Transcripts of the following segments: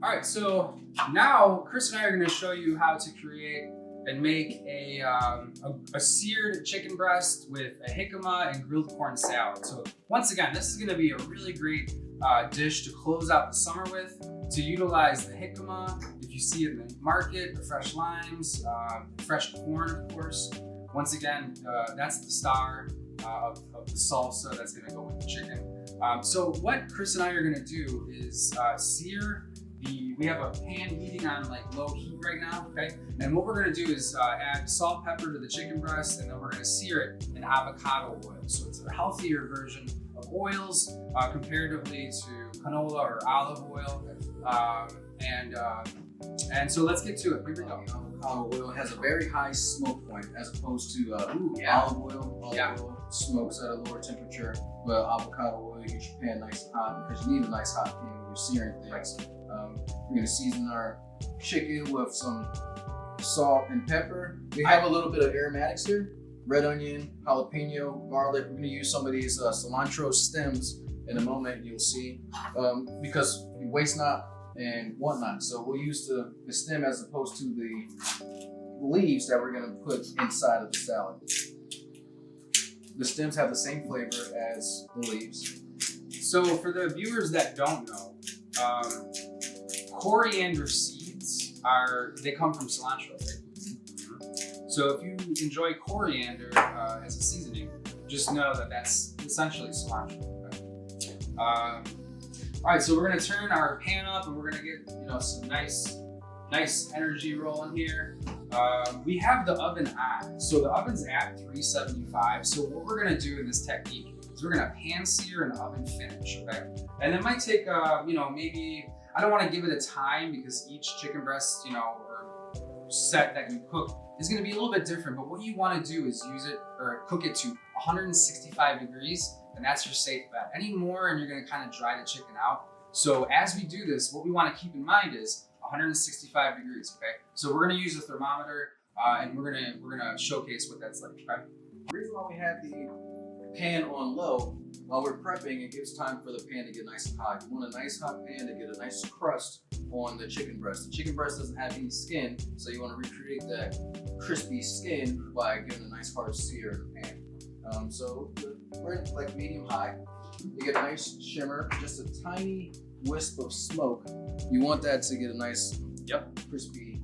All right, so now Chris and I are going to show you how to create and make a seared chicken breast with a jicama and grilled corn salad. So once again, this is going to be a really great dish to close out the summer with, to utilize the jicama. If you see it in the market, the fresh limes, fresh corn, of course. Once again, that's the star of the salsa that's going to go with the chicken. So what Chris and I are going to do is sear we have a pan heating on like low heat right now, okay? And what we're gonna do is add salt, pepper to the chicken breast, and then we're gonna sear it in avocado oil. So it's a healthier version of oils comparatively to canola or olive oil. And so let's get to it. Here we go. Avocado oil has a very high smoke point as opposed to olive oil. Olive oil smokes at a lower temperature, but avocado oil, you get your pan nice and hot because you need a nice hot pan when you're searing things. We're gonna season our chicken with some salt and pepper. We have a little bit of aromatics here: red onion, jalapeno, garlic. We're gonna use some of these cilantro stems in a moment. You'll see, because we waste not and want not. So we'll use the stem as opposed to the leaves that we're gonna put inside of the salad. The stems have the same flavor as the leaves. So for the viewers that don't know, coriander seeds they come from cilantro, right? So if you enjoy coriander as a seasoning, just know that that's essentially cilantro. Okay? All right, so we're gonna turn our pan up and we're gonna get some nice energy rolling here. We have the oven on, so the oven's at 375. So what we're gonna do in this technique is we're gonna pan sear and oven finish, okay? And it might take maybe, I don't want to give it a time because each chicken breast, or set that you cook is going to be a little bit different. But what you want to do is use it or cook it to 165 degrees, and that's your safe bet. Any more, and you're going to kind of dry the chicken out. So as we do this, what we want to keep in mind is 165 degrees. Okay, so we're going to use a thermometer, and we're gonna showcase what that's like. Okay. The reason why we have the pan on low while we're prepping, it gives time for the pan to get nice and hot. You want a nice hot pan to get a nice crust on the chicken breast. The chicken breast doesn't have any skin, so you want to recreate that crispy skin by giving a nice hard sear in the pan. So we're in like medium high. You get a nice shimmer, just a tiny wisp of smoke. You want that to get a nice crispy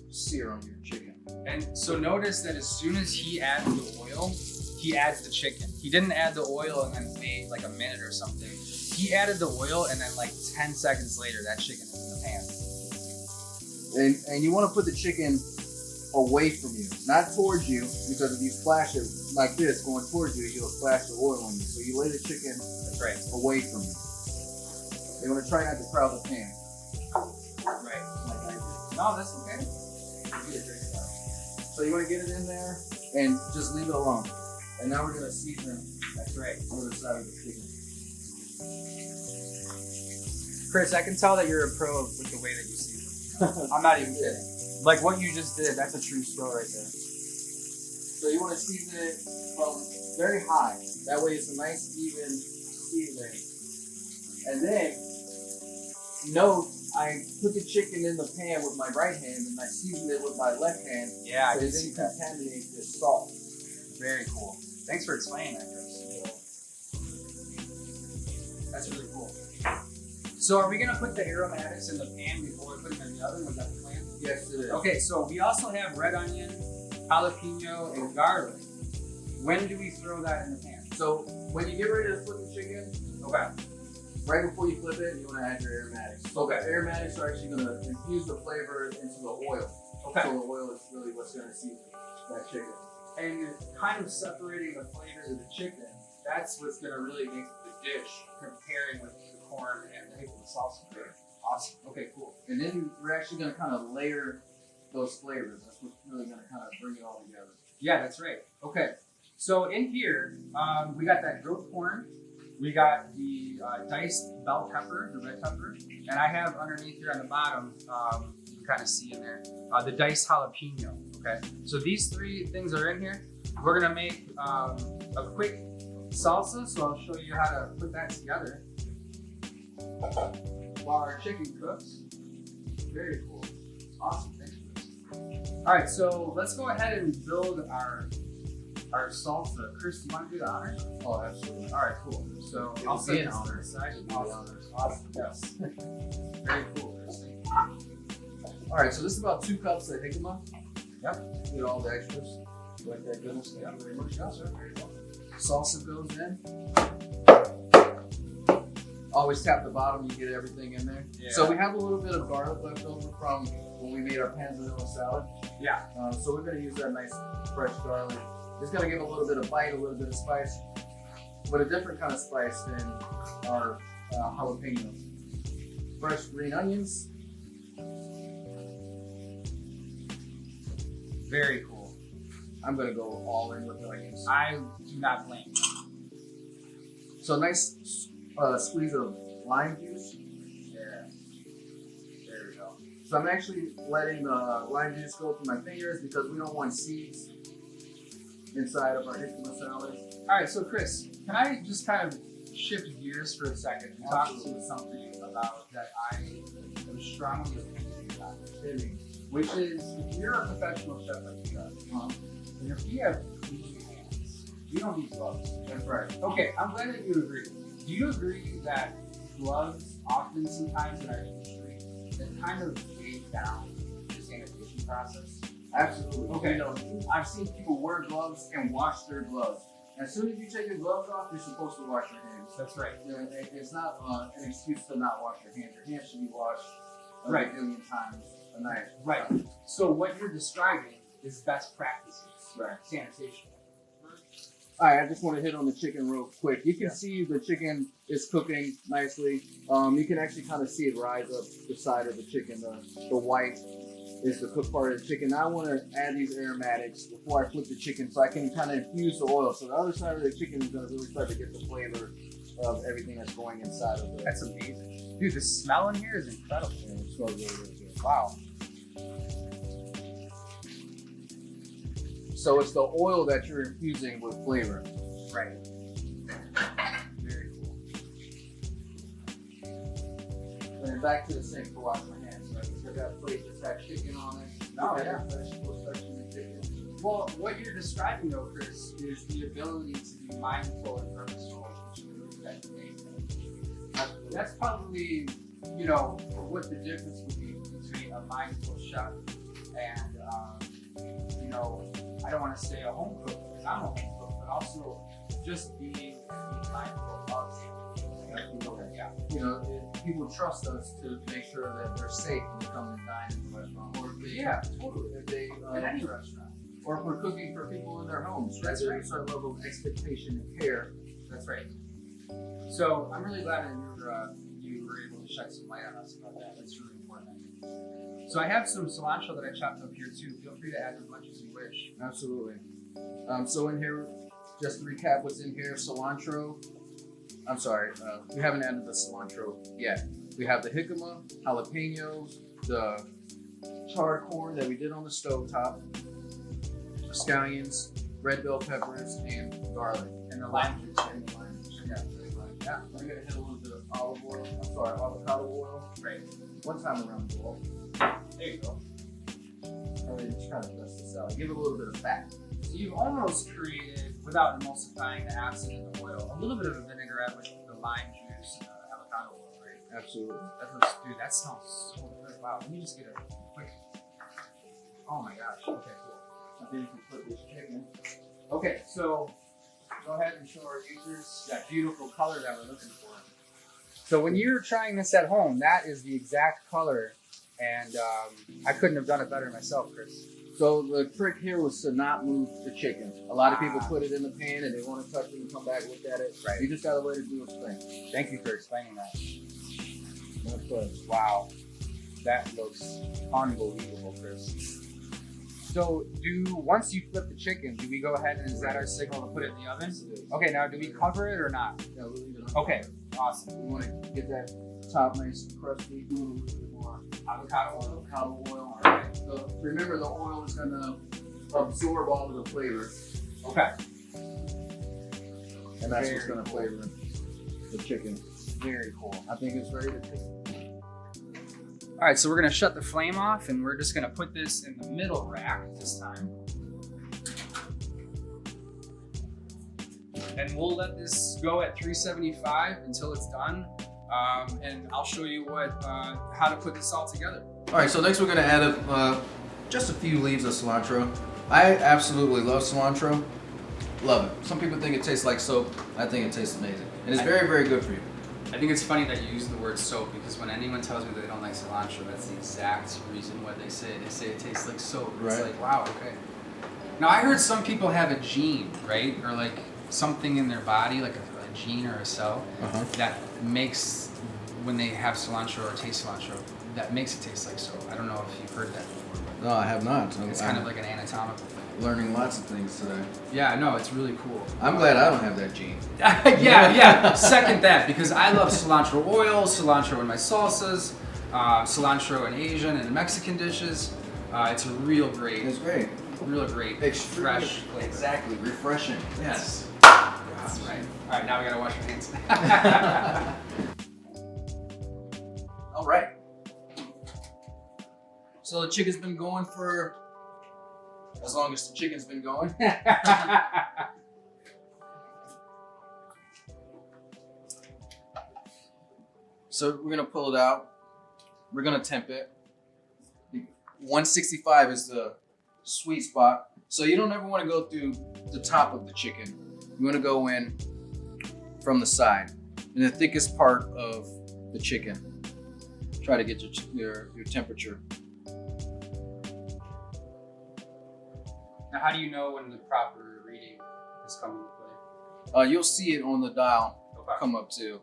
sear on your chicken. And so notice that as soon as he adds the oil, he adds the chicken. He didn't add the oil and then wait like a minute or something. He added the oil and then like 10 seconds later, that chicken is in the pan. And you want to put the chicken away from you, not towards you, because if you flash it like this, going towards you, you'll splash the oil on you. So you lay the chicken away from you. You want to try not to crowd the pan. Right. Like I did. No, that's okay. So you want to get it in there and just leave it alone. And now we're going to season That's right. on the side of the chicken. Chris, I can tell that you're a pro with the way that you season. I'm not even kidding. Like what you just did, that's a true skill right there. So you want to season it from very high. That way it's a nice even seasoning. And then, note, I put the chicken in the pan with my right hand and I season it with my left hand. Yeah, so it didn't contaminate the salt. Very cool. Thanks for explaining that, Chris. That's really cool. So are we gonna put the aromatics in the pan before we put them in the oven? Was that the plan? Yes, it is. Okay, so we also have red onion, jalapeno, and garlic. When do we throw that in the pan? So when you get ready to flip the chicken, right before you flip it, you want to add your aromatics. So the aromatics are actually going to infuse the flavor into the oil. So the oil is really what's going to season that chicken. And kind of separating the flavors of the chicken, that's what's going to really make the dish comparing with the corn and the jicama salsa. Awesome. Okay, cool. And then we're actually going to kind of layer those flavors. That's what's really going to kind of bring it all together. Yeah, that's right. Okay. So in here, we got that grilled corn. We got the diced bell pepper, the red pepper. And I have underneath here on the bottom, you can kind of see in there, the diced jalapeno. Okay. So these three things are in here. We're going to make a quick salsa. So I'll show you how to put that together. while our chicken cooks. Very cool. Awesome. Thanks for this. All right, so let's go ahead and build our salsa. Chris, do you want to do the honors? Oh, absolutely. All right, cool. So I'll set this to the side. Awesome. Yes. Very cool, Chris. All right, so this is about 2 cups of jicama. Yep. Get all the extras. Like that goodness. Thank you very much. Yes, sir. There you go. Salsa goes in. Always tap the bottom, you get everything in there. Yeah. So we have a little bit of garlic left over from when we made our panzanilla salad. Yeah. So we're gonna use that nice fresh garlic. It's gonna give a little bit of bite, a little bit of spice, but a different kind of spice than our jalapenos. Fresh green onions. Very cool. I'm gonna go all in with the onions. I do not blame you. So nice squeeze of lime juice. Yeah. There we go. So I'm actually letting the lime juice go through my fingers because we don't want seeds inside of our jicama salad. All right, so Chris, can I just kind of shift gears for a second and talk to you something about that I am strongly opinionated on, which is if you're a professional chef like you guys, and if you have clean hands, you don't need gloves. That's right. Okay, I'm glad that you agree. Do you agree that gloves often sometimes in our industry that kind of weigh down the sanitation process? Absolutely. Okay. You know, I've seen people wear gloves and wash their gloves. As soon as you take your gloves off, you're supposed to wash your hands. That's right. You know, it's not an excuse to not wash your hands. Your hands should be washed a Right. million times a night. Right. So what you're describing is best practices. Right. Sanitation. All right, I just want to hit on the chicken real quick. You can see the chicken is cooking nicely. You can actually kind of see it rise up the side of the chicken. The white is the cooked part of the chicken. Now I want to add these aromatics before I flip the chicken so I can kind of infuse the oil. So the other side of the chicken is going to really start to get the flavor of everything that's going inside of it. That's amazing. Dude, the smell in here is incredible. And it smells really, really good. Wow. So it's the oil that you're infusing with flavor. Right. Very cool. And then back to the sink to wash my hands. Right? So I got a plate that's got chicken on it. Oh, yeah. Vegetable section of chicken. Well, what you're describing though, Chris, is the ability to be mindful and purposeful with that thing. That's probably, you know, what the difference would be between a mindful chef and, you know, I don't want to say a home cook because I'm a home cook, but also just being mindful of Yeah. You know, people trust us to make sure that they're safe when they come and dine in the restaurant, or if they, totally. if they, In any restaurant. or if we're cooking for people in their homes. That's There's right. a certain level of expectation and care. That's right. So I'm really glad that you were able to shed some light on us about that. That's really important. So I have some cilantro that I chopped up here too. Feel free to add as much as you wish. Absolutely. So in here, just to recap what's in here, cilantro. I'm sorry, we haven't added the cilantro yet. We have the jicama, jalapenos, the charred corn that we did on the stovetop, scallions, red bell peppers, and garlic. And the lime juice. And the lime juice. Yeah. We're gonna hit a little bit of olive oil. I'm sorry, avocado oil. Right. One time around the bowl. There you go. And then just kind of dust this out. Give it a little bit of fat. So you've almost created, without emulsifying the acid in the oil, a little bit of a vinaigrette with the lime juice and the avocado oil, right? Absolutely. Dude, that smells so good. Wow, let me just get a quick. Oh my gosh. Okay, cool. I think you can put this chicken. Okay, so go ahead and show our users that beautiful color that we're looking for. So when you're trying this at home, that is the exact color, and I couldn't have done it better myself, Chris. So the trick here was to not move the chicken. A lot of people put it in the pan and they want to touch it and come back, look at it. Right. You just gotta let it do its thing. Thank you for explaining that. My pleasure. Wow, that looks unbelievable, Chris. So once you flip the chicken, do we go ahead and is that our signal to put it in the oven? Okay, now do we cover it or not? Yeah, we'll leave it on. Okay, awesome. We want to get that top nice and crusty. Do a little bit more Avocado oil. avocado oil. All right. So remember, the oil is gonna absorb all of the flavor, Okay. and that's what's gonna flavor the chicken. Very cool. I think it's ready to take. All right, so we're gonna shut the flame off and we're just gonna put this in the middle rack this time. And we'll let this go at 375 until it's done. And I'll show you how to put this all together. All right, so next we're gonna add just a few leaves of cilantro. I absolutely love cilantro. Love it. Some people think it tastes like soap. I think it tastes amazing. And it's very, very good for you. I think it's funny that you use the word soap because when anyone tells me that they don't like cilantro, that's the exact reason why they say it. They say it tastes like soap. It's like, wow, okay. Now I heard some people have a gene, right? Or like something in their body, like a gene or a cell, that makes, when they have cilantro or taste cilantro, that makes it taste like soap. I don't know if you've heard that before. No, I have not. It's kind of like an anatomical thing. Learning lots of things today. Yeah, no, it's really cool. I'm glad I don't have that gene. yeah. Second that, because I love cilantro oil, cilantro in my salsas, cilantro in Asian and Mexican dishes. It's a real great. It's great. Real great, fresh flavor. Exactly, refreshing. Yes. That's right. All right, now we gotta wash our hands. All right. So the chicken's been going for as long as the chicken's been going. So we're gonna pull it out. We're gonna temp it. 165 is the sweet spot. So you don't ever want to go through the top of the chicken. You want to go in from the side, in the thickest part of the chicken. Try to get your temperature. Now, how do you know when the proper reading is coming into play? You'll see it on the dial come up to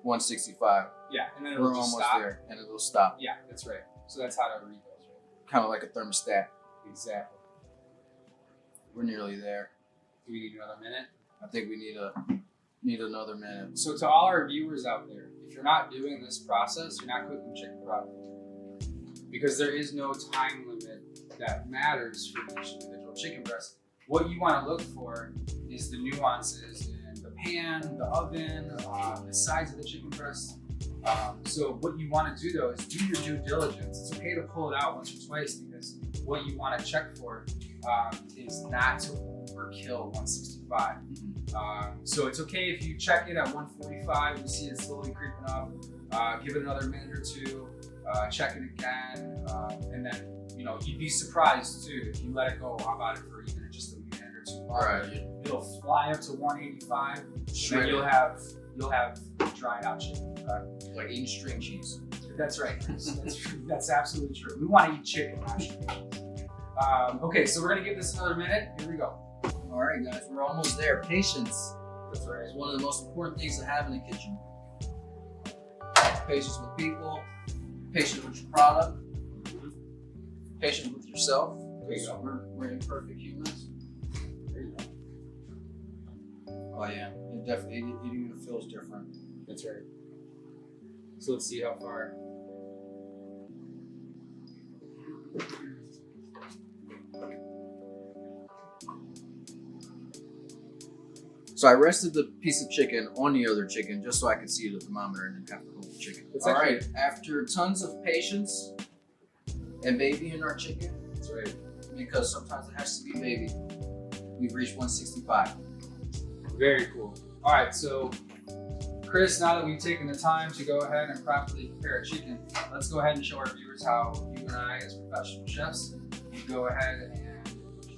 165. Yeah, and then it'll just almost stop. there, and it'll stop. Yeah, that's right. So that's how to read those, right? Kind of like a thermostat. Exactly. We're nearly there. Do we need another minute? I think we need another minute. So to all our viewers out there, if you're not doing this process, you're not cooking chicken properly. Because there is no time limit that matters for each individual chicken breast. What you want to look for is the nuances in the pan, the oven, the size of the chicken breast. So what you want to do though is do your due diligence. It's okay to pull it out once or twice because what you want to check for is not to overkill 165. So it's okay if you check it at 145, you see it slowly creeping up, give it another minute or two, check it again, and then you'd be surprised too if you let it go about it for even just a minute or two. Right. It'll fly up to 185, and you'll have dried out chicken. Like eating string cheese. That's right. That's absolutely true. We want to eat chicken, not string cheese. Okay, so we're gonna give this another minute. Here we go. All right, guys, we're almost there. Patience. That's right. It's one of the most important things to have in the kitchen. Patience with people, patience with your product, patience with yourself. There you go. We're imperfect humans. There you go. Oh yeah, it definitely it even feels different. That's right. So let's see how far. So I rested the piece of chicken on the other chicken just so I could see the thermometer and then have to hold the chicken. All right, after tons of patience and babying our chicken, that's right, because sometimes it has to be baby, we've reached 165. Very cool. All right, so Chris, now that we've taken the time to go ahead and properly prepare a chicken, let's go ahead and show our viewers how you and I, as professional chefs, can go ahead and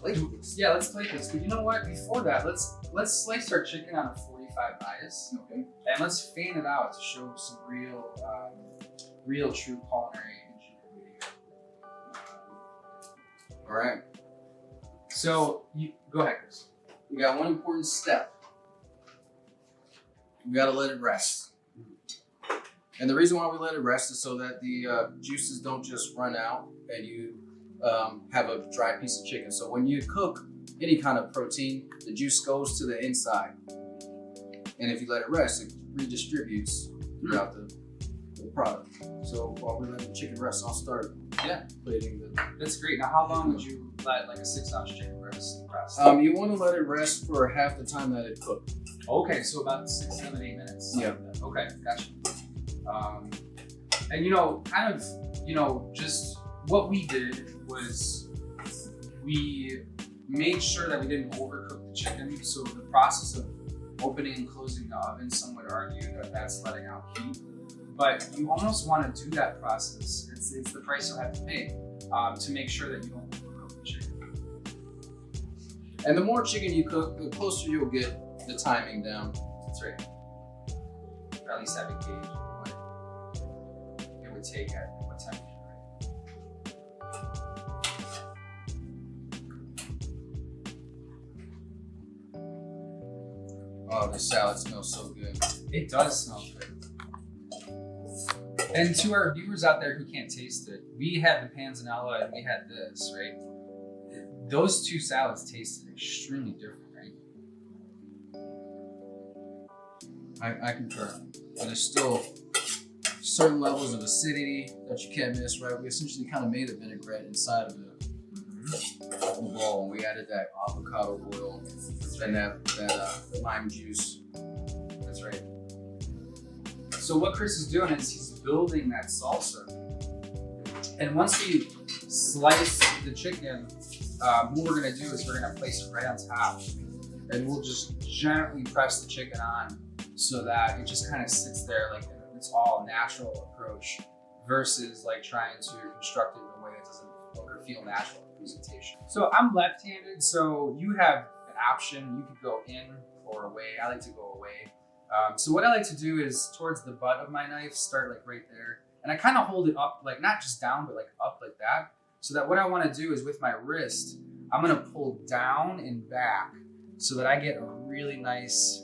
let's plate this. But you know what? Before that, let's slice our chicken on a 45 bias. Okay. And let's fan it out to show some real true culinary ingenuity. All right. So you go ahead, Chris. We got one important step. We gotta let it rest. And the reason why we let it rest is so that the juices don't just run out and you have a dry piece of chicken. So when you cook any kind of protein, the juice goes to the inside. And if you let it rest, it redistributes throughout the product. So while we let the chicken rest, I'll start plating the... That's great. Now how long would you let like a 6-ounce chicken rest? You want to let it rest for half the time that it cooked. Okay, so about 6, 7, 8 minutes. Yeah. Okay, gotcha. And kind of just what we did was we made sure that we didn't overcook the chicken. So the process of opening and closing the oven, some would argue that that's letting out heat. But you almost want to do that process. It's the price you'll have to pay to make sure that you don't overcook the chicken. And the more chicken you cook, the closer you'll get the timing down. That's right. Or at least have a gauge of what it would take at what temperature. Oh, the salad smells so good. It does smell good. And to our viewers out there who can't taste it, we had the panzanella and we had this, right? Those two salads tasted extremely different, right? I concur. But there's still certain levels of acidity that you can't miss, right? We essentially kind of made a vinaigrette inside of the bowl, and we added that avocado oil and that lime juice. That's right. So what Chris is doing is he's building that salsa. And once we slice the chicken, what we're gonna do is we're gonna place it right on top, and we'll just gently press the chicken on so that it just kind of sits there like it's all natural approach versus like trying to construct it in a way that doesn't look or feel natural in presentation. So I'm left-handed, so you have an option. You could go in or away. I like to go away. So what I like to do is towards the butt of my knife, start like right there. And I kind of hold it up, like not just down, but like up like that. So that what I want to do is with my wrist, I'm going to pull down and back so that I get a really nice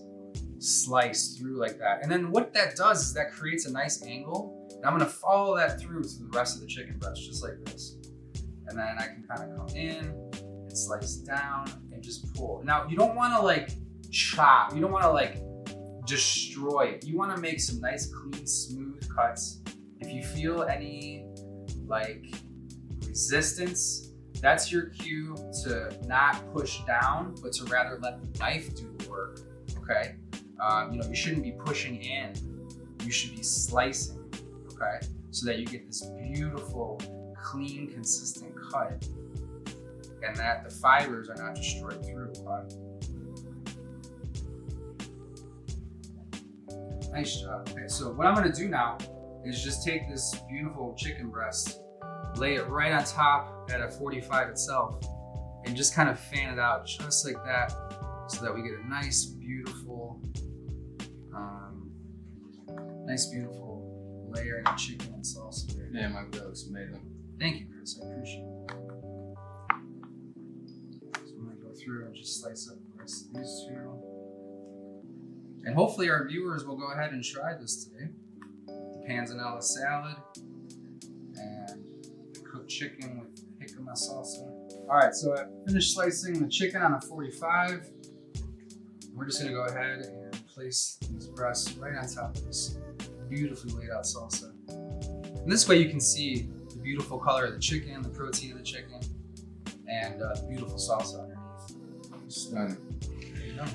slice through like that. And then what that does is that creates a nice angle. And I'm going to follow that through to the rest of the chicken breast, just like this. And then I can kind of come in and slice down and just pull. Now, you don't want to like chop. You don't want to like destroy it. You want to make some nice, clean, smooth cuts. If you feel any like resistance, that's your cue to not push down, but to rather let the knife do the work, okay? You shouldn't be pushing in. You should be slicing, okay? So that you get this beautiful, clean, consistent cut, and that the fibers are not destroyed through, okay? Nice job. Okay, so what I'm gonna do now is just take this beautiful chicken breast, lay it right on top at a 45 itself, and just kind of fan it out just like that so that we get a nice, beautiful layer of chicken and salsa there. Yeah, my God, looks amazing. Thank you, Chris. I appreciate it. So I'm gonna go through and just slice up the rest of these two. And hopefully our viewers will go ahead and try this today. The panzanella salad and the cooked chicken with Jicama Salsa. All right, so I finished slicing the chicken on a 45. We're just gonna go ahead and place these breasts right on top of this beautifully laid out salsa. And this way you can see the beautiful color of the chicken, the protein of the chicken, and the beautiful salsa underneath. Stunning. There you go.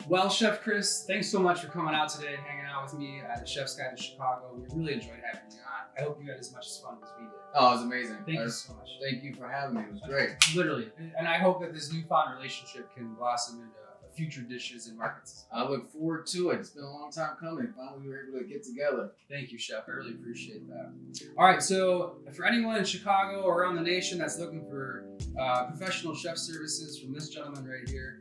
Well, Chef Chris, thanks so much for coming out today and hanging out with me at Chef's Guide to Chicago. We really enjoyed having you on. I hope you had as much fun as we did. Oh, it was amazing. Thank you so much. Thank you for having me. It was great. Literally. And I hope that this newfound relationship can blossom into future dishes and markets. I look forward to it. It's been a long time coming. Finally, we were able to get together. Thank you, Chef. I really appreciate that. All right, so for anyone in Chicago or around the nation that's looking for professional chef services from this gentleman right here,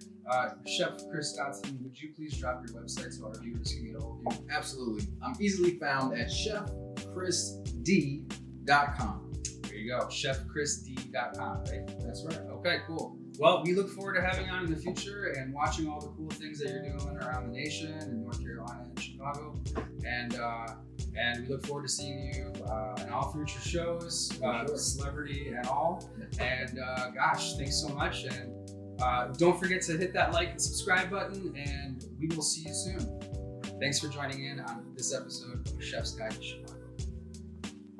Chef Chris Dodson, would you please drop your website so our viewers can get a hold of you? Absolutely. I'm easily found at chefchrisd.com. There you go, chefchrisd.com, right? That's right. Okay, cool. Well, we look forward to having you on in the future and watching all the cool things that you're doing around the nation in North Carolina and Chicago. And we look forward to seeing you in all future shows, celebrity and all. And gosh, thanks so much. And don't forget to hit that like and subscribe button, and we will see you soon. Thanks for joining in on this episode of Chef's Guide to Chicago.